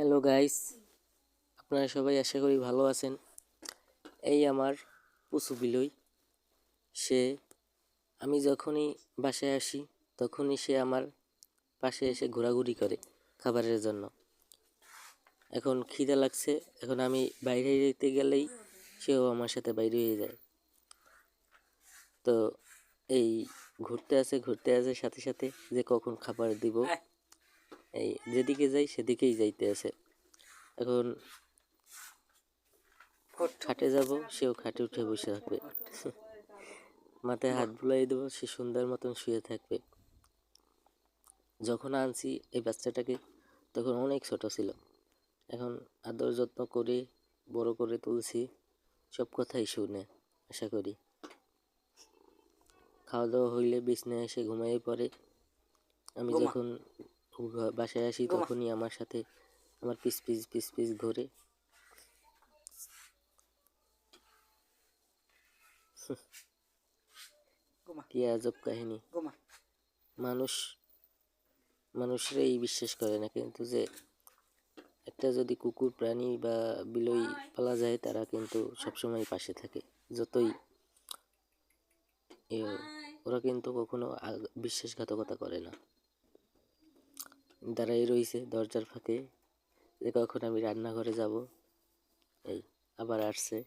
Hello guys, আপনারা সবাই আশা করি ভালো আছেন। এই আমার পুচু বিলই, সে আমি যখনই বাসায় আসি তখনই সে আমার পাশে এসে ঘোরাঘুরি করে খাবারের জন্য। এখন খিদে লাগছে, এখন আমি বাইরে যেতে গেলেই সেও আমার সাথে বাইরে হয়ে যায়। তো এই ঘুরতে আছে সাথে সাথে যে কখন খাবার দিব, এই যেদিকে যাই সেদিকেই যাইতে আছে। এখন খাটে যাব, সেও খাটে উঠে বসে থাকবে। মাথায় হাত বুলাই দেবো, সে সুন্দর মতন শুয়ে থাকবে। যখন আনছি এই বাচ্চাটাকে তখন অনেক ছোট ছিল, এখন আদর যত্ন করে বড় করে তুলছি, সব কথাই শুনে। আশা করি খাওয়া দাওয়া হইলে বিছনায় এসে ঘুমিয়ে পড়ে। আমি যখন বাসায় আসি তখনই আমার সাথে আমার পিস পিস ঘোরে। কি আজব কাহিনী! মানুষরা এই বিশ্বাস করে না, কিন্তু যে একটা যদি কুকুর প্রাণী বা বিলই পালা যায়, তারা কিন্তু সবসময় পাশে থাকে। যতই ওরা কিন্তু কখনো বিশ্বাসঘাতকতা করে না। দাঁড়াই রইছে দরজার ফাঁকে যে কখন আমি রান্নাঘরে যাব। এই আবার আসছে।